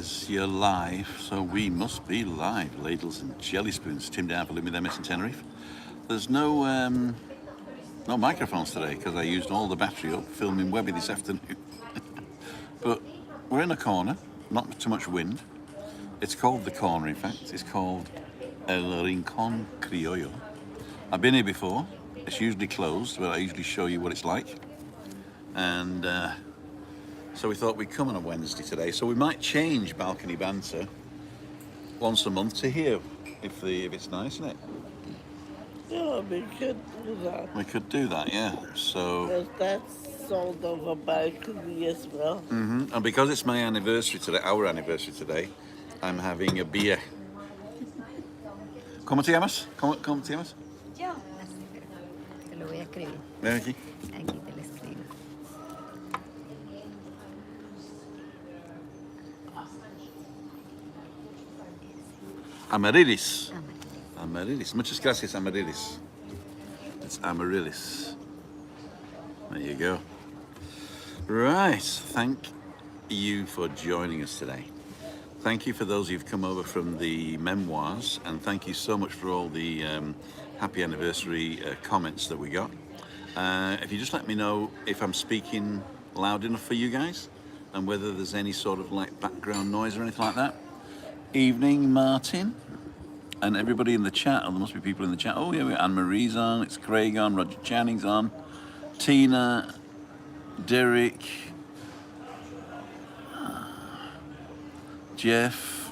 because you're live, so we must be live. Ladles and jelly spoons. Tim down for Living them in Tenerife. There's no microphones today because I used all the battery up filming Webby this afternoon. But we're in a corner, not too much wind. It's called the corner, in fact. It's called El Rincon Criollo. I've been here before. It's usually closed, but I usually show you what it's like. And so we thought we'd come on a Wednesday today. So we might change balcony banter once a month to here, if it's nice, isn't it? Yeah, we could do that. We could do that, yeah. So. Because that's sort of a balcony as well. And because it's my anniversary today, our anniversary today, I'm having a beer. ¿Cómo te llamas? ¿Cómo te llamas? Yo, te lo voy a escribir. Ven aquí. Aquí te lo escribo. Amaryllis. Amaryllis. Muchas gracias, Amaryllis. It's Amaryllis. There you go. Right. Thank you for joining us today. Thank you for those who've come over from the memoirs, and thank you so much for all the happy anniversary comments that we got. If you just let me know if I'm speaking loud enough for you guys, and whether there's any sort of like background noise or anything like that. Evening, Martin, and everybody in the chat. Oh, there must be people in the chat. Oh yeah, Anne Marie's on. It's Craig on. Roger Channing's on. Tina, Derek, Jeff.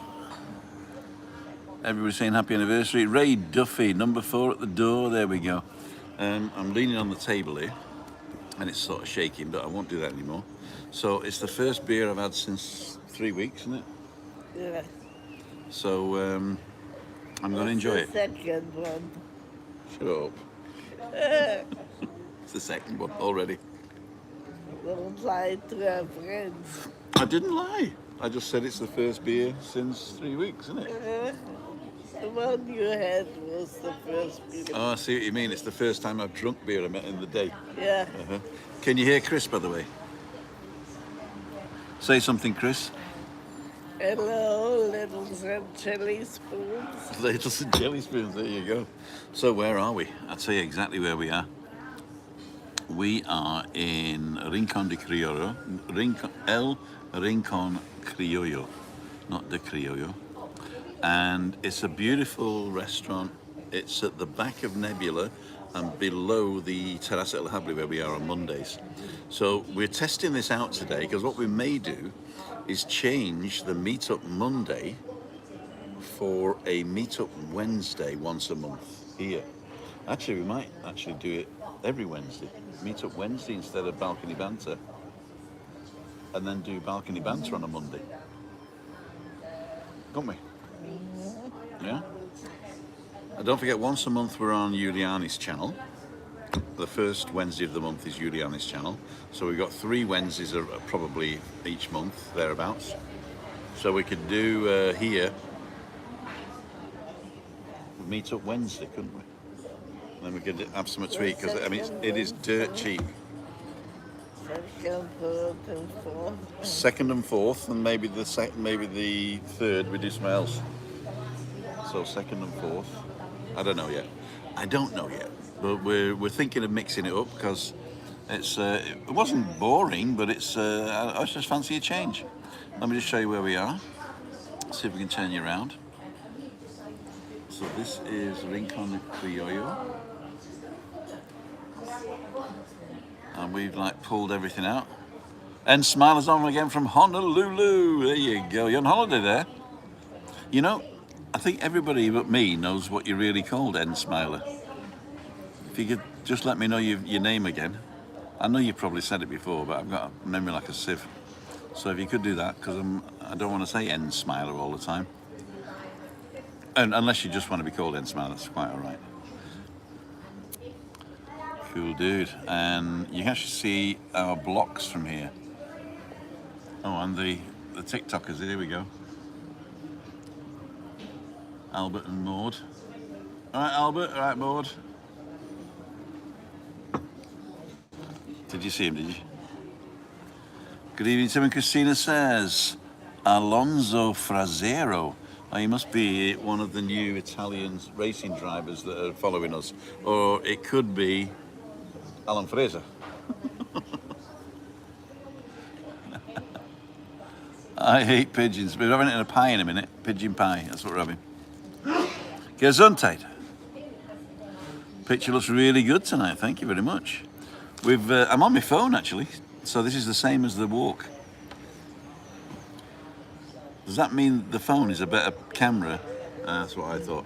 Everybody's saying happy anniversary. Ray Duffy, number 4 at the door. There we go. I'm leaning on the table here, and it's sort of shaking, but I won't do that anymore. So it's the first beer I've had since 3 weeks, isn't it? Yeah. So I'm going to enjoy it. The second one. Shut up. It's the second one already. Don't lie to our friends. I didn't lie. I just said it's the first beer since 3 weeks, isn't it? The one you had was the first beer. Oh, I see what you mean. It's the first time I've drunk beer I met in the day. Yeah. Can you hear Chris, by the way? Say something, Chris. Hello, little jelly spoons. Ladles and jelly spoons, there you go. So where are we? I'll tell you exactly where we are. We are in Rincon de Criollo, El Rincon Criollo, not de Criollo. And it's a beautiful restaurant. It's at the back of Nebula and below the Terrace El Habli where we are on Mondays. So we're testing this out today because what we may do is change the Meetup Monday for a Meetup Wednesday once a month here. Actually, we might actually do it every Wednesday. Meetup Wednesday instead of balcony banter. And then do balcony banter on a Monday. Don't we? Yeah? And don't forget, once a month we're on Juliane's channel. The first Wednesday of the month is Juliane's channel. So we've got 3 Wednesdays probably each month, thereabouts. So we could do here, meet up Wednesday, couldn't we? And then we could have some to eat, because I mean, it is dirt cheap. Second, third, and fourth. Second and fourth, and maybe the third we do something else. So second and fourth, I don't know yet. But we're thinking of mixing it up because it wasn't boring, but it's I just fancy a change. Let me just show you where we are. See if we can turn you around. So this is Rincon de Criollo, and we've like pulled everything out. And Smiler's on again from Honolulu. There you go. You're on holiday there. You know, I think everybody but me knows what you're really called, N Smiler. If you could just let me know your name again. I know you've probably said it before, but I've got a memory like a sieve. So if you could do that, because I don't want to say N Smiler all the time. And unless you just want to be called N Smiler, that's quite all right. Cool dude. And you can actually see our blocks from here. Oh, and the TikTokers, here we go. Albert and Maud. All right, Albert. All right, Maud. Did you see him, did you? Good evening, Tim and Christina says. Alonso Frazero. Oh, he must be one of the new Italian racing drivers that are following us. Or it could be Alan Fraser. I hate pigeons. We're having it in a pie in a minute. Pigeon pie, that's what we're having. Gesundheit. Picture looks really good tonight, thank you very much. I'm on my phone actually, so this is the same as the walk. Does that mean the phone is a better camera? That's what I thought.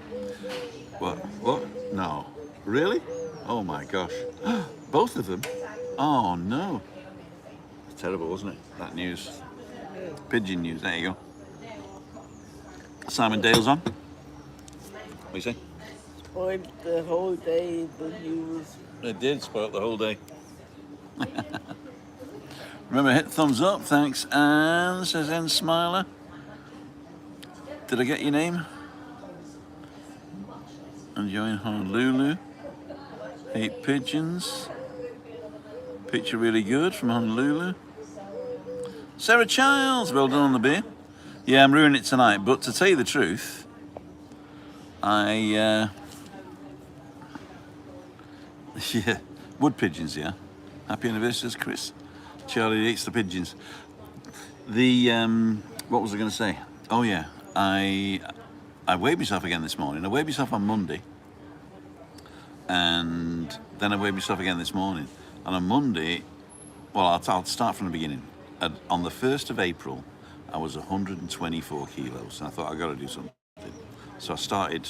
What? No. Really? Oh my gosh. Both of them? Oh no. It's terrible, wasn't it? That news. Pigeon news, there you go. Simon Dale's on. What do you say? Spoiled the whole day, the news. It did spoil the whole day. Remember, hit thumbs up, thanks, Anne, says N Smiler. Did I get your name? Enjoying Honolulu. Hate pigeons. Picture really good from Honolulu. Sarah Childs, well done on the beer. Yeah, I'm ruining it tonight, but to tell you the truth, yeah, wood pigeons, yeah. Happy anniversaries, Chris. Charlie eats the pigeons. What was I going to say? Oh yeah, I weighed myself again this morning. I weighed myself on Monday, and then I weighed myself again this morning. And on Monday, well, I'll start from the beginning. On the 1st of April, I was 124 kilos, and I thought I got to do something. So I started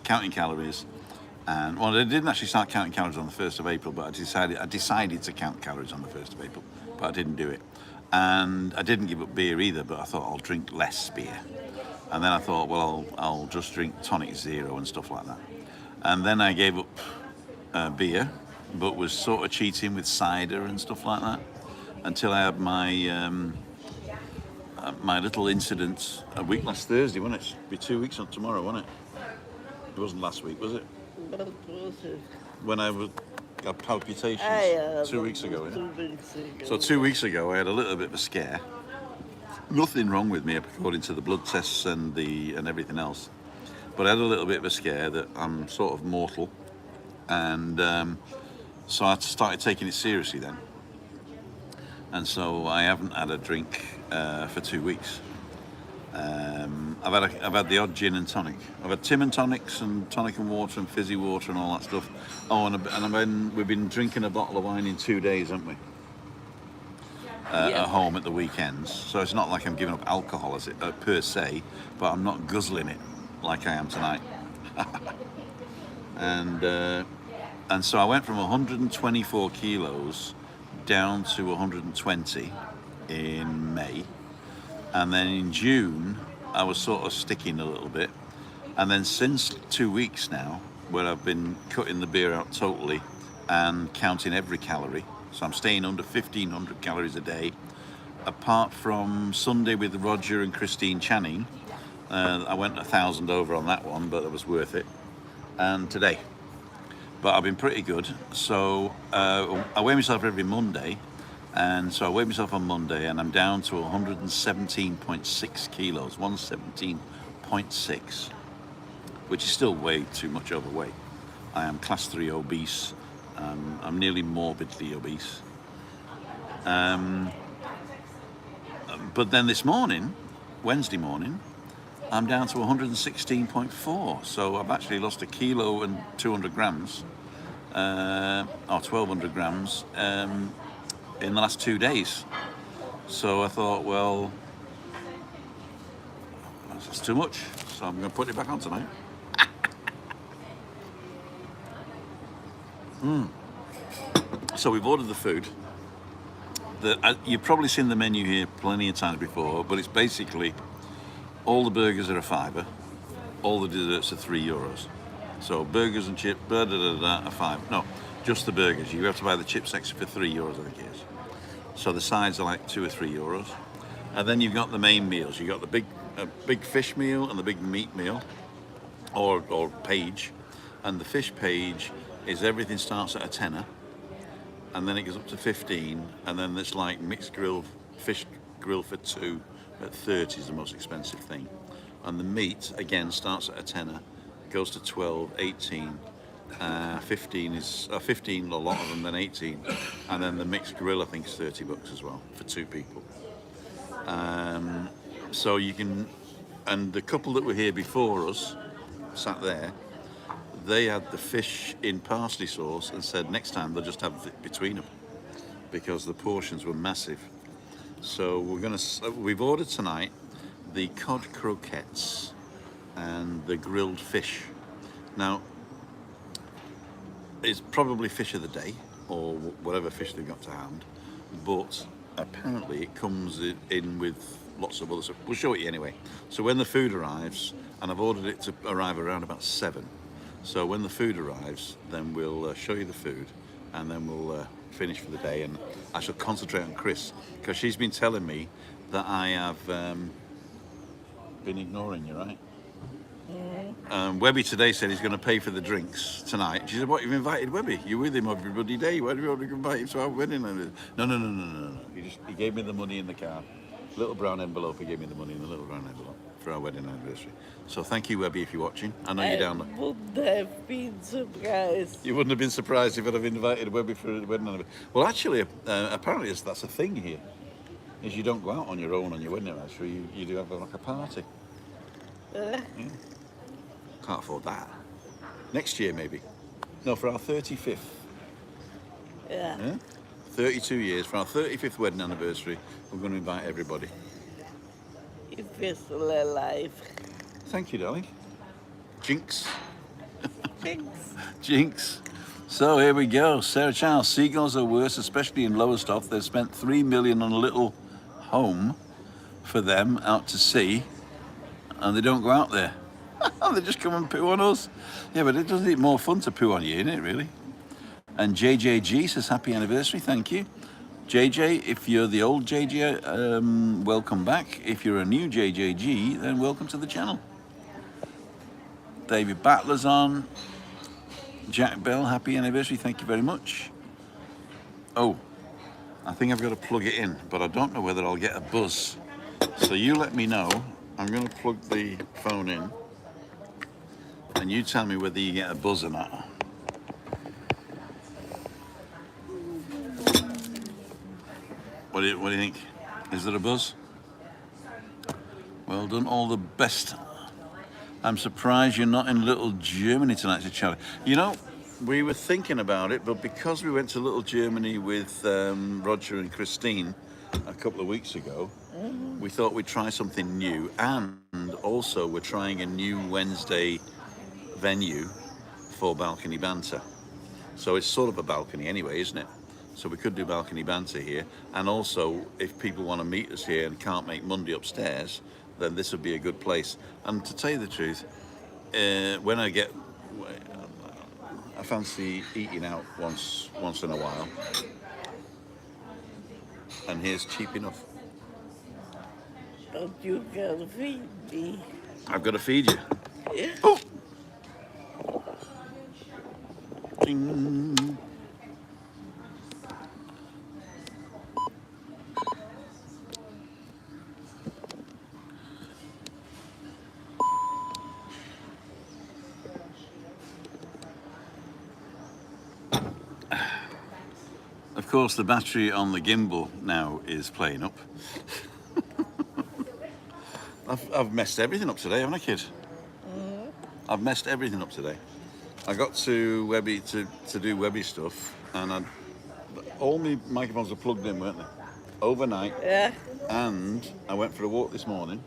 counting calories, and well, I didn't actually start counting calories on the 1st of April, but I decided to count calories on the 1st of April, but I didn't do it. And I didn't give up beer either, but I thought I'll drink less beer. And then I thought, well, I'll just drink tonic zero and stuff like that. And then I gave up beer, but was sort of cheating with cider and stuff like that, until I had my my little incident a week last Thursday, wasn't it? It'll be 2 weeks on tomorrow, wasn't it? It wasn't last week, was it? What was it? When I got palpitations 2 weeks ago. 2 weeks ago. So 2 weeks ago, I had a little bit of a scare. Nothing wrong with me according to the blood tests and everything else, but I had a little bit of a scare that I'm sort of mortal, and so I started taking it seriously then. And so I haven't had a drink for 2 weeks. I've had the odd gin and tonic. I've had Tim and tonics and tonic and water and fizzy water and all that stuff. Oh, and we've been drinking a bottle of wine in 2 days, haven't we? At home at the weekends. So it's not like I'm giving up alcohol per se, but I'm not guzzling it like I am tonight. And so I went from 124 kilos down to 120 in May, and then in June I was sort of sticking a little bit, and then since 2 weeks now, where I've been cutting the beer out totally and counting every calorie, so I'm staying under 1,500 calories a day, apart from Sunday with Roger and Christine Channing. I went 1,000 over on that one, but it was worth it. And today, but I've been pretty good. So I weigh myself every Monday, and so I weighed myself on Monday, and I'm down to 117.6 kilos, 117.6, which is still way too much overweight. I am class 3 obese. I'm nearly morbidly obese. But then this morning, Wednesday morning, I'm down to 116.4, so I've actually lost 1 kilo and 200 grams, or 1,200 grams, in the last 2 days. So I thought, well, that's too much, so I'm going to put it back on tonight. So we've ordered the food. You've probably seen the menu here plenty of times before, but it's basically all the burgers are £5, all the desserts are €3. So burgers and chips, are £5. No, just the burgers. You have to buy the chips extra for €3, I think it is. So the sides are like €2 or €3, and then you've got the main meals. You've got the big fish meal and the big meat meal, or page, and the fish page is everything starts at a tenner, and then it goes up to 15, and then it's like mixed grill, fish grill for 2 at 30 is the most expensive thing. And the meat, again, starts at a tenner, goes to 12, 18, 15 is 15, a lot of them, then 18, and then the mixed grill I think is 30 bucks as well for 2 people. So you can, and the couple that were here before us, sat there, they had the fish in parsley sauce and said next time they'll just have it between them because the portions were massive. So we've ordered tonight the cod croquettes and the grilled fish. Now, it's probably fish of the day or whatever fish they've got to hand, but apparently it comes in with lots of other stuff. We'll show it you anyway. So when the food arrives, and I've ordered it to arrive around about 7, so when the food arrives, then we'll show you the food, and then we'll finish for the day, and I shall concentrate on Chris, because she's been telling me that I have been ignoring you, right? Webby today said he's going to pay for the drinks tonight. She said, what, you've invited Webby? You're with him every bloody day. Why do you want to invite him to our wedding? No. He gave me the money in the car. Little brown envelope, he gave me the money in the little brown envelope for our wedding anniversary. So thank you, Webby, if you're watching. I know you're down there. I wouldn't have been surprised. You wouldn't have been surprised if I'd have invited Webby for a wedding anniversary. Well, actually, apparently that's a thing here, is you don't go out on your own on your wedding anniversary. You do have like a party. Yeah. Can't afford that. Next year, maybe. No, for our 35th. Yeah. 32 years, for our 35th wedding anniversary, we're going to invite everybody. If you're still alive. Thank you, darling. Jinx. Thanks. Jinx. So here we go. Sarah Charles, seagulls are worse, especially in Lowestoft. They've spent $3 million on a little home for them out to sea, and they don't go out there. They just come and poo on us. Yeah, but it doesn't it more fun to poo on you, innit, really? And JJG says happy anniversary, thank you. JJ, if you're the old JJ, welcome back. If you're a new JJG, then welcome to the channel. David Battler's on. Jack Bell, happy anniversary, thank you very much. Oh, I think I've got to plug it in, but I don't know whether I'll get a buzz. So you let me know. I'm going to plug the phone in, and you tell me whether you get a buzz or not. What do you think? Is there a buzz? Well done, all the best. I'm surprised you're not in Little Germany tonight, said Charlie. You know, we were thinking about it, but because we went to Little Germany with Roger and Christine a couple of weeks ago, we thought we'd try something new, and also we're trying a new Wednesday venue for balcony banter. So it's sort of a balcony anyway, isn't it? So we could do balcony banter here, and also if people want to meet us here and can't make Monday upstairs, then this would be a good place. And to tell you the truth, when I fancy eating out once in a while, and here's cheap enough. But you can feed me. I've got to feed you. Yeah. Oh! Ding. Of course, the battery on the gimbal now is playing up. I've messed everything up today, haven't I, kid? I've messed everything up today. I got to Webby to do Webby stuff, and all my microphones were plugged in, weren't they? Overnight. Yeah. And I went for a walk this morning,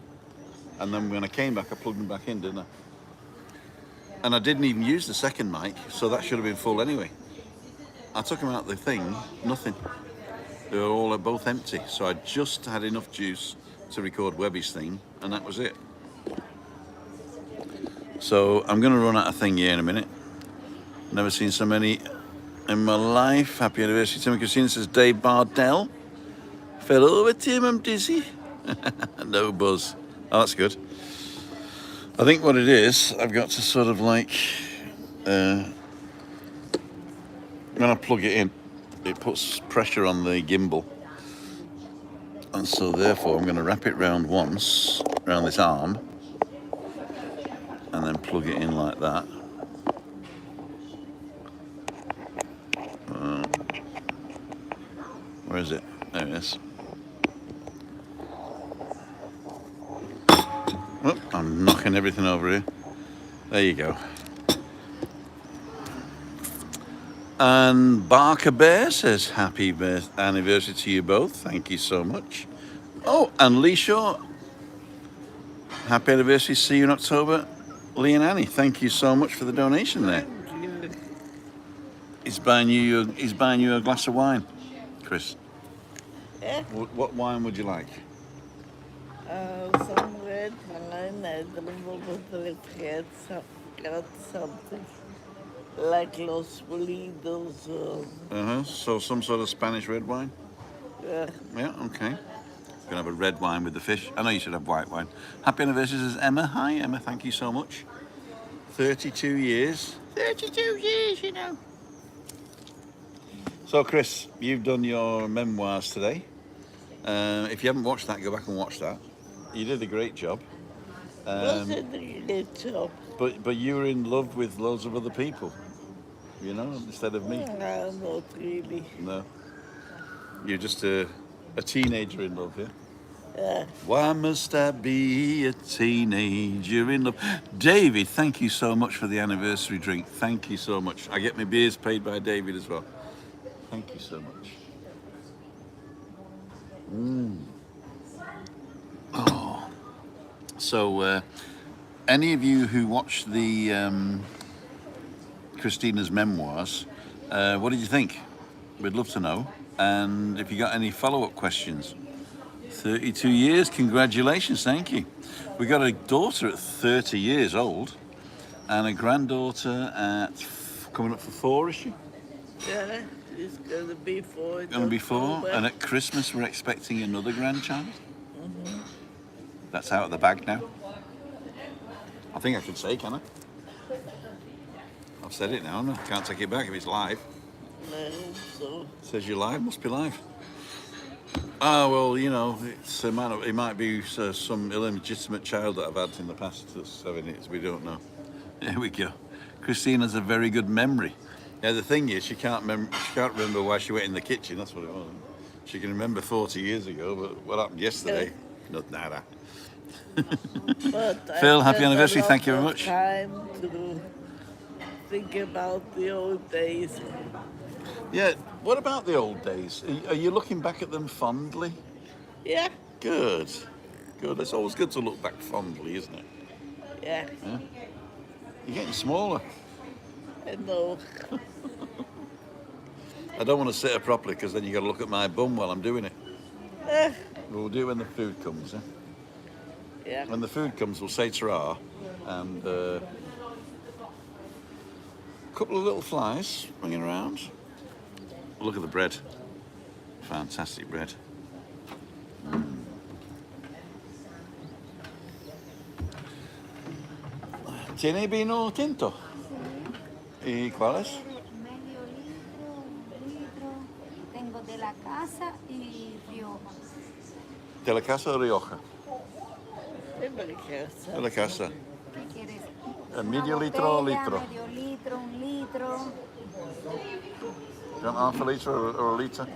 and then when I came back, I plugged them back in, didn't I? And I didn't even use the second mic, so that should have been full anyway. I took them out of the thing, nothing. They were all both empty, so I just had enough juice to record Webby's thing, and that was it. So I'm going to run out of thing here in a minute. Never seen so many in my life. Happy anniversary, Tim and Christina, says Dave Bardell. Fell over, Tim, I'm dizzy. No buzz. Oh, that's good. I think what it is, I've got to sort of like, when I plug it in, it puts pressure on the gimbal. And so therefore I'm going to wrap it round once, round this arm, and then plug it in like that. Where is it? There it is. Oh, I'm knocking everything over here. There you go. And Barker Bear says, happy anniversary to you both. Thank you so much. Oh, and Lee Shaw. Happy anniversary. See you in October. Lee and Annie, thank you so much for the donation there. He's buying you a glass of wine, Chris. Yeah. What wine would you like? Some red wine. I don't know whether it got something like Los Molinos or... So some sort of Spanish red wine? Yeah. Yeah, okay. Gonna have a red wine with the fish. I know you should have white wine. Happy anniversary, says Emma. Hi, Emma. Thank you so much. 32 years. 32 years, you know. So, Chris, you've done your memoirs today. If you haven't watched that, go back and watch that. You did a great job. Was it a great job? But you were in love with loads of other people, you know, instead of me. No, not really. No. You're just a teenager in love, yeah? Yeah. Why must I be a teenager in love? David, thank you so much for the anniversary drink. Thank you so much. I get my beers paid by David as well. Thank you so much. Oh. So, any of you who watched the Christina's memoirs, what did you think? We'd love to know. And if you got any follow-up questions. 32 years, congratulations, thank you. We got a daughter at 30 years old and a granddaughter at coming up for 4, is she? Yeah, it's going to be 4. Going to be 4, and at Christmas we're expecting another grandchild. That's out of the bag now. I think I can say, can I? I've said it now, I can't take it back if it's live. No, so... It says you're live, must be live. Oh, well, you know, it might be some illegitimate child that I've had in the past that's having it, we don't know. There we go. Christina's a very good memory. Yeah, the thing is, she can't remember why she went in the kitchen, that's what it was. She can remember 40 years ago, but what happened yesterday? Not nada. Phil, happy anniversary, thank you very much. Time to think about the old days. Yeah, what about the old days? Are you looking back at them fondly? Yeah. Good. Good. It's always good to look back fondly, isn't it? Yeah. Yeah? You're getting smaller. I know. I don't want to sit her properly because then you got to look at my bum while I'm doing it. We'll do it when the food comes. Yeah. When the food comes, we'll say ta-ra and a couple of little flies ringing around. Look at the bread. Fantastic bread. ¿Tiene vino tinto? ¿Y cuáles? Medio litro. Tengo de la casa y Rioja. ¿De la casa o Rioja? De la casa. ¿Qué quieres? Medio Una litro o botella, litro? Medio litro, 1 litro. Do you want half a litre or a litre?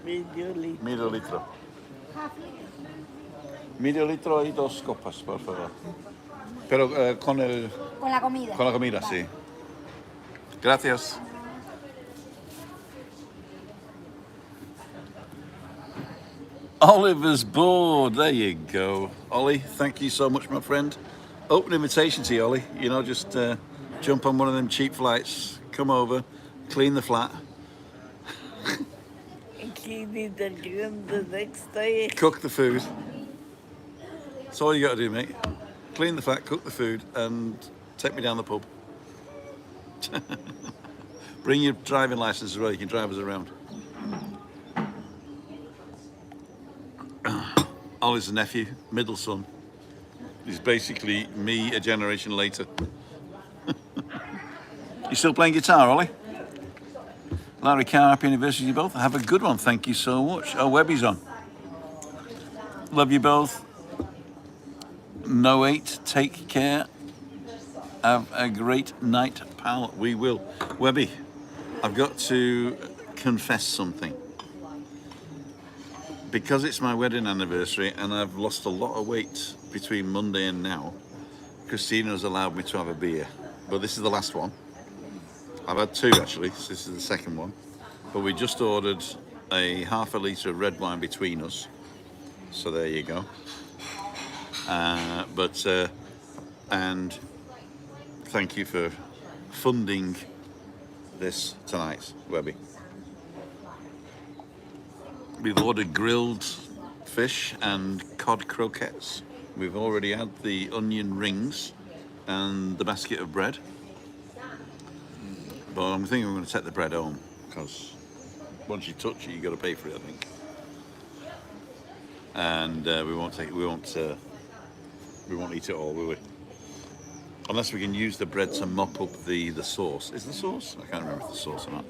Medio litro. Medio litro. Half liter. Medio litro y 2 copas, por favor. Pero con Con la comida. con la comida, Vale. sí. Gracias. Oliver's board. There you go. Ollie, thank you so much, my friend. Open invitation to you, Ollie. You know, just jump on one of them cheap flights, come over, clean the flat, Cleaning the room the next day. cook the food. That's all you got to do, mate. Clean the flat, cook the food, and take me down the pub. Bring your driving license as well. You can drive us around. Ollie's a nephew, middle son. He's basically me a generation later. You still playing guitar, Ollie? Larry Carr, happy anniversary to you both. Have a good one. Thank you so much. Oh, Webby's on. Love you both. No 8. Take care. Have a great night, pal. We will. Webby, I've got to confess something. Because it's my wedding anniversary and I've lost a lot of weight between Monday and now, Christina has allowed me to have a beer. But this is the last one. I've had 2 actually, so this is the second one. But we just ordered a half a litre of red wine between us. So there you go. And thank you for funding this tonight, Webby. We've ordered grilled fish and cod croquettes. We've already had the onion rings and the basket of bread. But I'm thinking we're going to take the bread home because once you touch it, you got to pay for it, I think. And we won't eat it all, will we? Unless we can use the bread to mop up the sauce. Is the sauce? I can't remember if the sauce or not.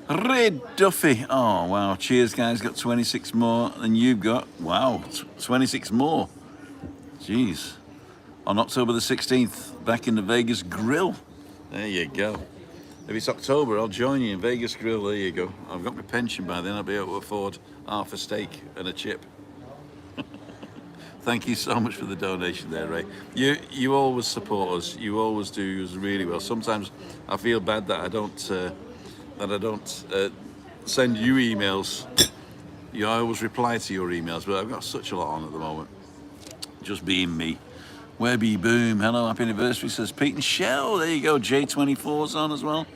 Red Duffy. Oh, wow. Cheers, guys. Got 26 more than you've got. Wow. 26 more. Jeez. On October the 16th, back in the Vegas Grill. There you go. If it's October, I'll join you in Vegas Grill. There you go. I've got my pension by then. I'll be able to afford half a steak and a chip. Thank you so much for the donation there, Ray. You always support us. You always do us really well. Sometimes I feel bad that I don't send you emails. I always reply to your emails, but I've got such a lot on at the moment. Just being me. Webby Boom, hello, happy anniversary, says Pete and Shell. There you go, J24's on as well.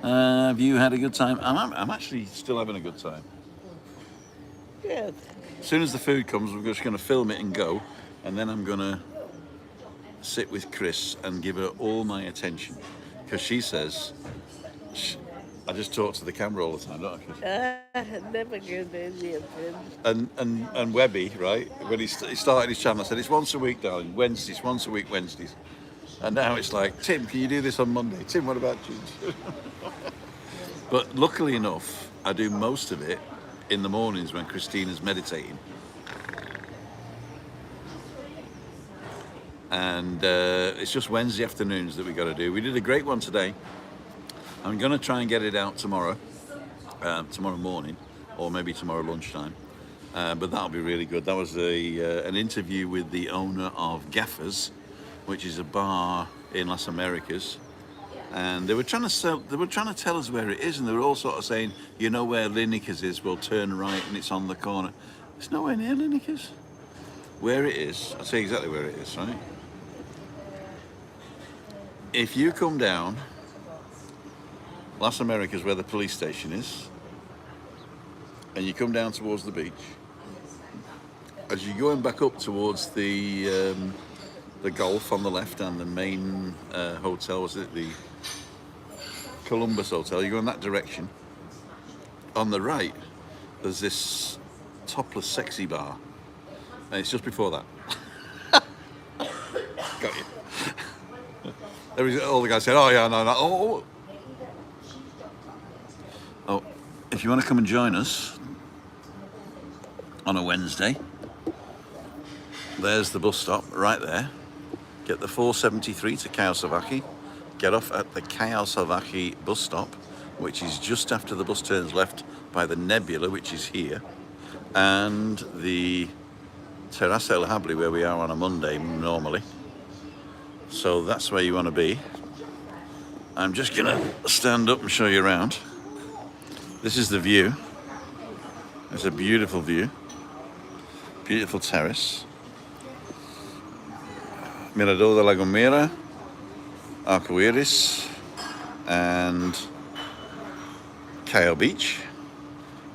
Have you had a good time? I'm actually still having a good time. Good. As soon as the food comes, we're just going to film it and go, and then I'm going to sit with Chris and give her all my attention, because she says, I just talk to the camera all the time, don't I, Chris? Never give any attention. And Webby, right, when he started his channel, I said, it's once a week, darling, Wednesdays, once a week, Wednesdays. And now it's like, Tim, can you do this on Monday? Tim, what about Tuesday? But luckily enough, I do most of it in the mornings when Christina's meditating. And it's just Wednesday afternoons that we got to do. We did a great one today. I'm going to try and get it out tomorrow morning, or maybe tomorrow lunchtime. But that'll be really good. That was an interview with the owner of Gaffers, which is a bar in Las Americas. And they were trying to tell us where it is, and they were all sort of saying, you know where Lineker's is, we'll turn right and it's on the corner. It's nowhere near Lineker's. Where it is, I'll tell you exactly where it is, right? If you come down Las Americas, where the police station is, and you come down towards the beach, as you're going back up towards the Golf on the left and the main hotel, was it the Columbus Hotel? You go in that direction. On the right, there's this topless sexy bar, and it's just before that. Got you. All the guys said, "Oh yeah, no, no." Oh, if you want to come and join us on a Wednesday, there's the bus stop right there. Get the 473 to Kawasaki. Get off at the Kawasaki bus stop, which is just after the bus turns left by the Nebula, which is here, and the Terrace El Habli, where we are on a Monday normally. So that's where you want to be. I'm just gonna stand up and show you around. This is the view. It's a beautiful view. Beautiful terrace. Mirador de la Gomera, Arcoiris, and Cayo Beach.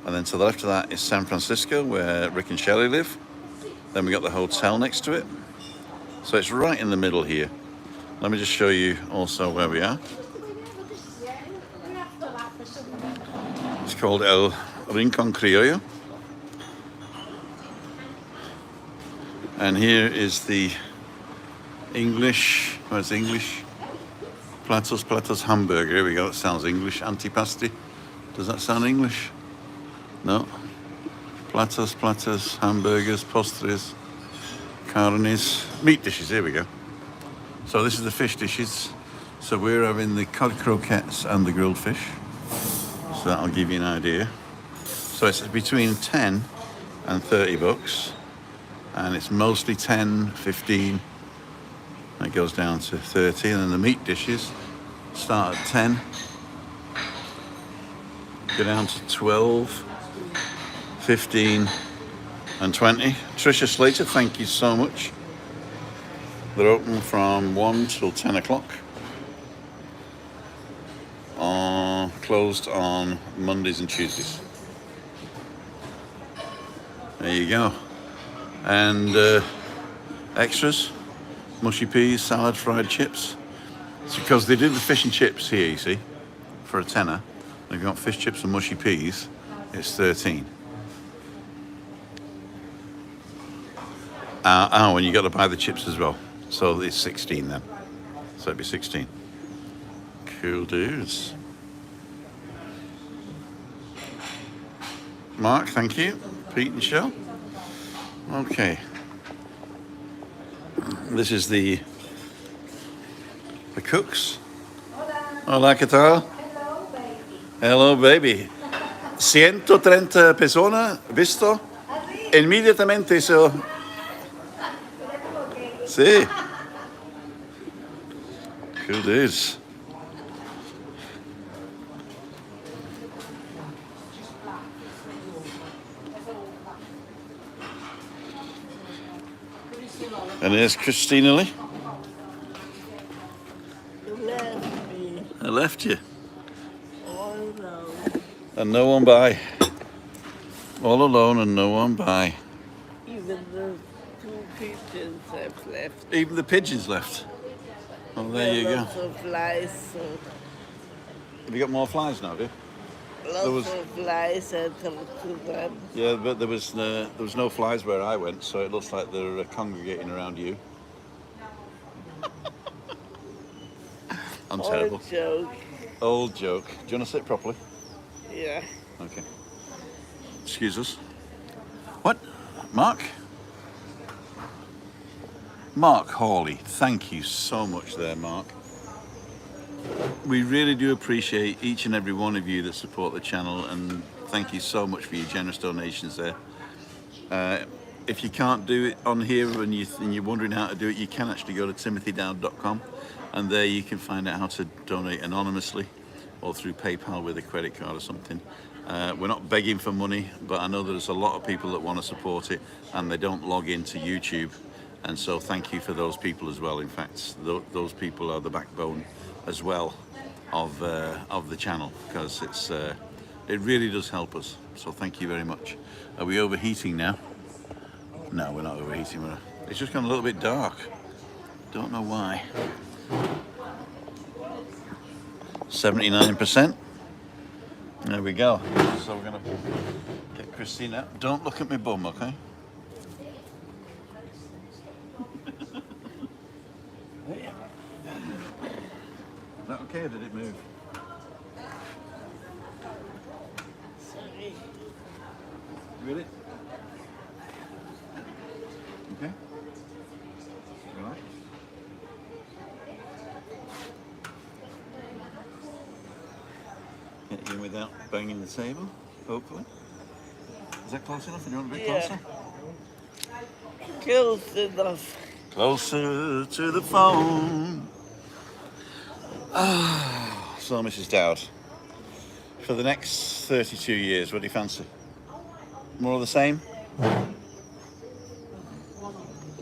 And then to the left of that is San Francisco, where Rick and Shelley live. Then we got the hotel next to it. So it's right in the middle here. Let me just show you also where we are. It's called El Rincon Criollo. And here is the English, where's English? Platos hamburger. Here we go. It sounds English. Antipasti. Does that sound English? No. Platos, hamburgers, postres, carnes, meat dishes. Here we go. So this is the fish dishes. So we're having the cod croquettes and the grilled fish. So that'll give you an idea. So it's between 10 and 30 bucks. And it's mostly 10, 15. It goes down to 30. And then the meat dishes start at 10. Go down to 12, 15 and 20. Tricia Slater, thank you so much. They're open from 1 till 10 o'clock. Closed on Mondays and Tuesdays. There you go. And extras, mushy peas, salad, fried chips. It's because they do the fish and chips here, you see, for a tenner. They've got fish chips and mushy peas. It's 13. And you got to buy the chips as well. So it's 16 then. So it'd be 16. Cool dudes. Mark, thank you. Pete and Shell. Okay. This is the cooks. Hola, ¿qué tal? Hello, baby. 130 personas visto. Inmediatamente so. Sí. Cool dudes. And there's Christina Lee. You left me I left you. all alone. And no one by. All alone and no one by. Even the two pigeons have left. Even the pigeons left. Oh, there you go. Lots of flies, so Have you got more flies now, have you? lots was- of flies. I talked to them. Yeah, but there was no flies where I went, so it looks like they're congregating around you. I'm terrible. Old joke. Old joke. Do you want to sit properly? Yeah. Okay. Excuse us. What? Mark? Mark Hawley. Thank you so much there, Mark. We really do appreciate each and every one of you that support the channel, and thank you so much for your generous donations there. If you can't do it on here and you're wondering how to do it, you can actually go to timothydowd.com, and there you can find out how to donate anonymously or through PayPal with a credit card or something. We're not begging for money, but I know there's a lot of people that want to support it and they don't log into YouTube, and so thank you for those people as well. In fact, those people are the backbone as well of the channel, because it really does help us. So thank you very much. Are we overheating now? No, we're not overheating. It's just gone a little bit dark. Don't know why. 79%. There we go. So we're gonna get Christina. Don't look at my bum, okay? Is that okay, or did it move? Sorry. Really? Okay. All right. Get you in without banging the table, hopefully. Is that close enough? Do you want a bit Yeah. closer? Close enough. Closer to the phone. So, Mrs. Dowd, for the next 32 years, what do you fancy? More of the same? A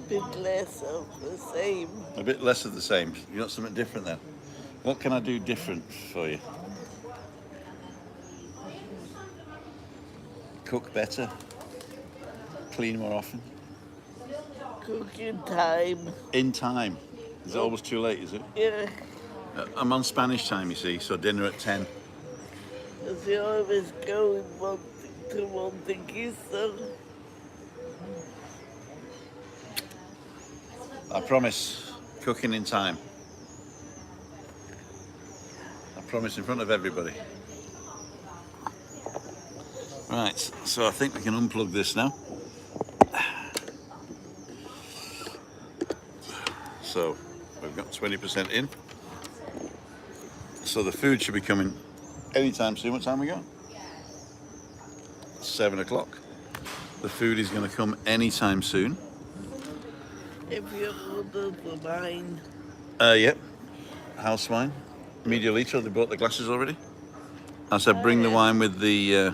bit less of the same. A bit less of the same. You want something different then? What can I do different for you? Cook better? Clean more often? Cook in time. In time? Is it always too late, is it? Yeah. I'm on Spanish time, you see, so dinner at 10. Because you always go to Montequisto. I promise, cooking in time. promise in front of everybody. Right, so I think we can unplug this now. So we've got 20% in. So the food should be coming anytime soon. What time we got? 7 o'clock. The food is going to come anytime soon. If you order the wine, Yep. House wine. Media liter. They bought the glasses already. I said bring the wine with the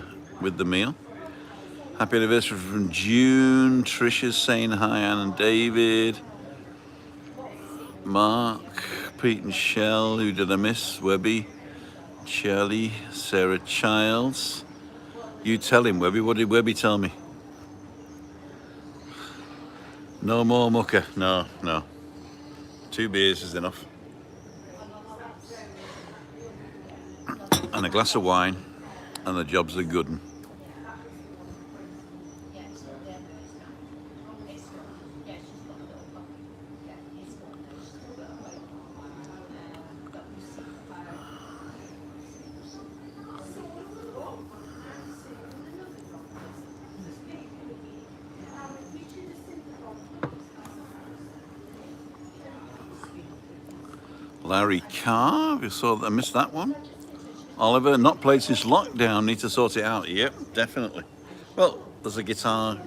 meal. Happy anniversary from June. Trisha's saying hi, Anne and David. Mark, Pete and Shell. Who did I miss? Webby, Shirley, Sarah Childs. You tell him, Webby. What did Webby tell me? No more mucker. No, no. 2 beers is enough. And a glass of wine, and the job's a good one. Larry Carr, you saw that, I missed that one. Oliver, not played since lockdown, need to sort it out. Yep, definitely. Well, there's a guitar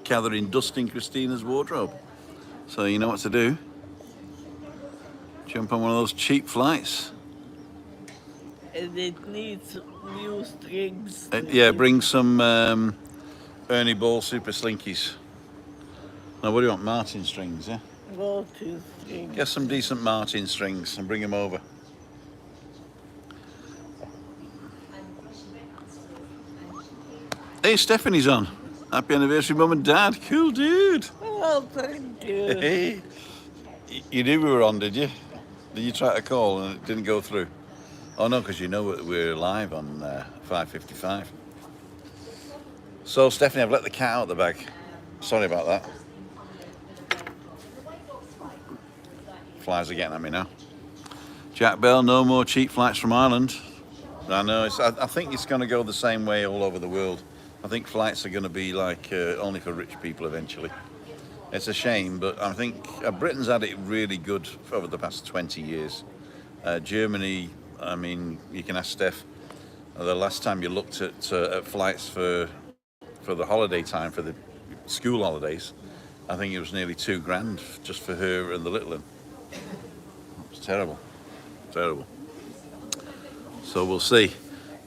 gathering dust in Christina's wardrobe. So you know what to do. Jump on one of those cheap flights. and it needs new strings. Yeah, bring some Ernie Ball Super Slinkies. Now, what do you want? Martin strings, yeah? Martin strings. Get some decent Martin strings and bring them over. Hey, Stephanie's on. Happy anniversary, Mum and Dad. Cool, dude. Oh, thank you. Hey, you knew we were on, did you? Did you try to call and it didn't go through? Oh no, because you know we're live on 5:55. So, Stephanie, I've let the cat out of the bag. Sorry about that. Flies are getting at me now. Jack Bell, no more cheap flights from Ireland. I know. I think it's going to go the same way all over the world. I think flights are going to be like only for rich people eventually. It's a shame, but I think Britain's had it really good over the past 20 years. Germany, I mean, you can ask Steph, the last time you looked at flights for the holiday time, for the school holidays, I think it was nearly £2,000 just for her and the little one. It was terrible, terrible. So we'll see.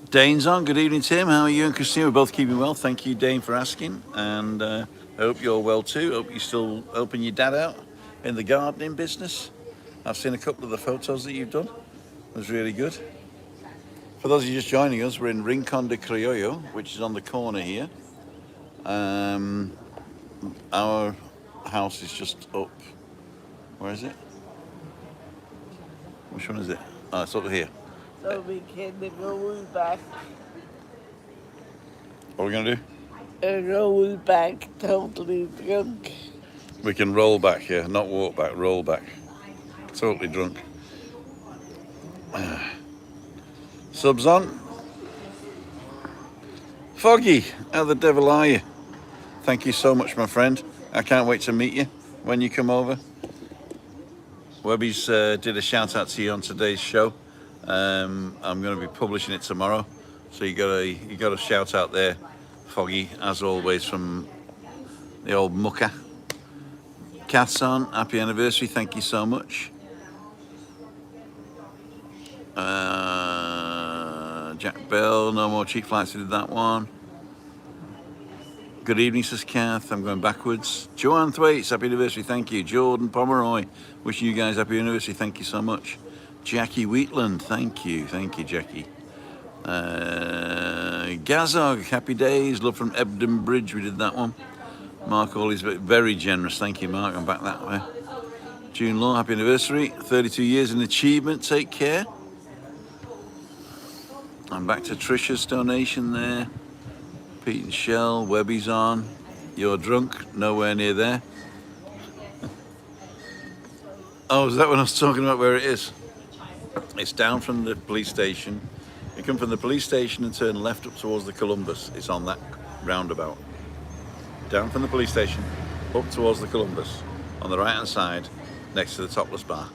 Dane's on. Good evening, Tim. How are you and Christine? We're both keeping well. Thank you, Dane, for asking. And I hope you're well too. Hope you're still helping your dad out in the gardening business. I've seen a couple of the photos that you've done. It was really good. For those of you just joining us, we're in Rincon de Criollo, which is on the corner here. Our house is just up. Where is it? Which one is it? Oh, it's up here. So we can roll back. What are we going to do? Roll back totally drunk. We can roll back, yeah, not walk back, roll back. Totally drunk. Subs on. Foggy, how the devil are you? Thank you so much, my friend. I can't wait to meet you when you come over. Webby's did a shout out to you on today's show. I'm going to be publishing it tomorrow, so you got a shout out there, Foggy, as always, from the old mucker. Kath's on, happy anniversary, thank you so much. Jack Bell, no more cheap flights, I did that one. Good evening, says Kath, I'm going backwards. Joanne Thwaites, happy anniversary, thank you. Jordan Pomeroy, wishing you guys happy anniversary, thank you so much. Jackie Wheatland, thank you, Jackie. Gazog, happy days, love from Ebden Bridge, we did that one. Mark always very generous, thank you, Mark, I'm back that way. June Law, happy anniversary, 32 years in achievement, take care. I'm back to Trisha's donation there. Pete and Shell, Webby's on. You're drunk, nowhere near there. Oh, is that when I was talking about where it is? It's down from the police station. You come from the police station and turn left up towards the Columbus. It's on that roundabout. Down from the police station, up towards the Columbus. On the right hand side, next to the topless bar.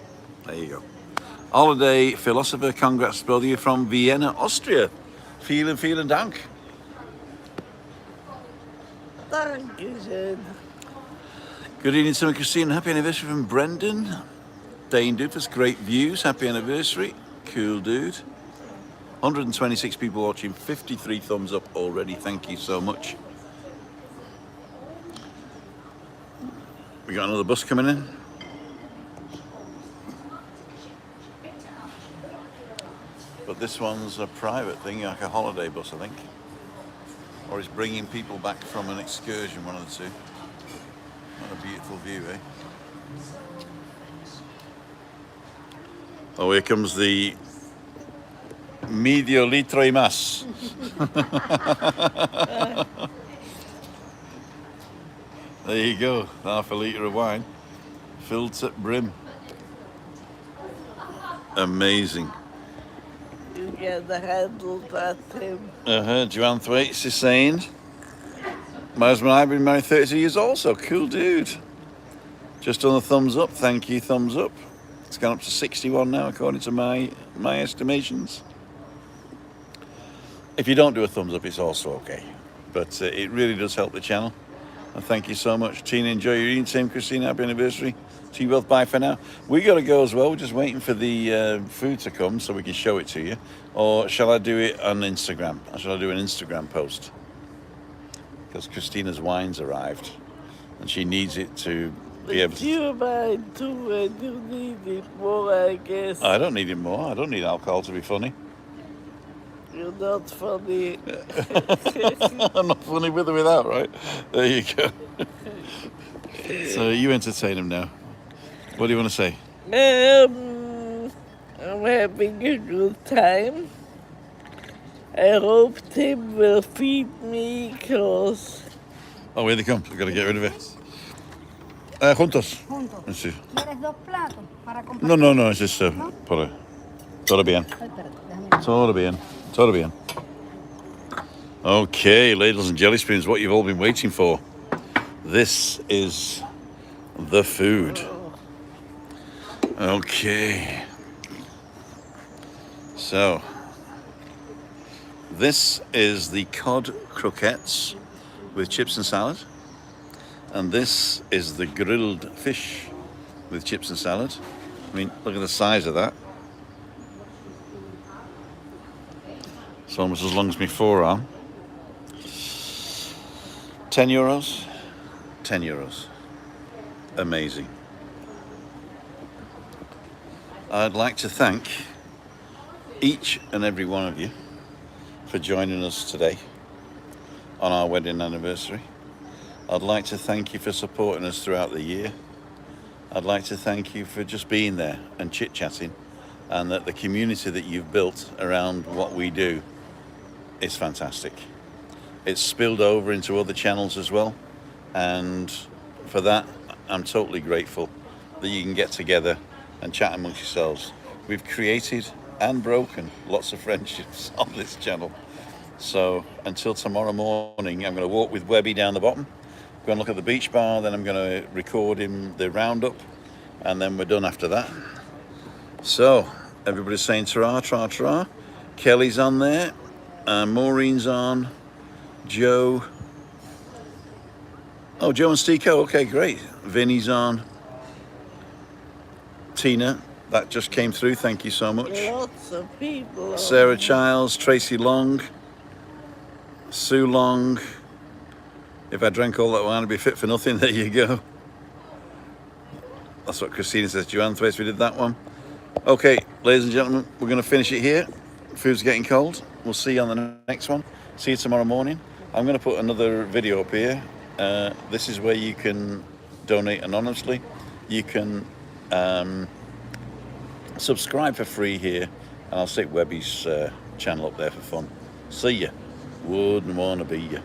There you go. Holiday philosopher, congrats both of you from Vienna, Austria. Vielen Dank. Dankeschön. Good evening, Tim and Christine. Happy anniversary from Brendan. Dane Doofus, great views. Happy anniversary. Cool dude. 126 people watching, 53 thumbs up already. Thank you so much. We got another bus coming in. But this one's a private thing, like a holiday bus, I think. Or it's bringing people back from an excursion, one of the two. What a beautiful view, eh? Oh, here comes the medio litro y más. There you go, half a litre of wine, filled to brim. Amazing. You can handle that, Tim. Juliane Thwaites is saying, my husband and I have been married 32 years also. Cool dude. Just on the thumbs up, thank you, thumbs up. It's gone up to 61 now, according to my estimations. If you don't do a thumbs up, it's also okay. But it really does help the channel. And thank you so much. Tina, enjoy your evening. Tim, Christine, happy anniversary. To you both, bye for now. We got to go as well. We're just waiting for the food to come so we can show it to you. Or shall I do it on Instagram? Or shall I do an Instagram post? Because Christina's wine's arrived. And she needs it to be able to... You might too, and you need it more, I guess. I don't need it more. I don't need alcohol to be funny. You're not funny. I'm not funny with or without, right? There you go. So you entertain him now. What do you want to say? I'm having a good time. I hope Tim will feed me, cause... Oh, here they come. We've got to get rid of it. Juntos. Juntos. Sí. ¿Quieres dos platos para compartir? No, it's just para... Todo bien. Ay, espérate, déjame. Todo bien. Todo bien. Okay, ladles and jelly spoons, what you've all been waiting for. This is the food. Okay. So, this is the cod croquettes with chips and salad. And this is the grilled fish with chips and salad. I mean, look at the size of that. It's almost as long as my forearm. €10. 10 euros. Amazing. I'd like to thank each and every one of you for joining us today on our wedding anniversary. I'd like to thank you for supporting us throughout the year. I'd like to thank you for just being there and chit-chatting, and that the community that you've built around what we do is fantastic. It's spilled over into other channels as well, and for that I'm totally grateful that you can get together and chat amongst yourselves. We've created and broken lots of friendships on this channel. So until tomorrow morning, I'm going to walk with Webby down the bottom, go and look at the beach bar, then I'm going to record him the roundup, and then we're done after that. So everybody's saying ta-ra, tra-tra. Kelly's on there, Maureen's on, Joe. Oh, Joe and Stico, okay, great. Vinny's on. Tina, that just came through, thank you so much. Lots of people. Sarah Childs, Tracy Long, Sue Long. If I drank all that wine, I'd be fit for nothing. There you go. That's what Christina says. Juliane Thwaites, we did that one. Okay, ladies and gentlemen, we're going to finish it here. Food's getting cold. We'll see you on the next one. See you tomorrow morning. I'm going to put another video up here. This is where you can donate anonymously. You can subscribe for free here, and I'll stick Webby's channel up there for fun. See ya. Wouldn't want to be ya.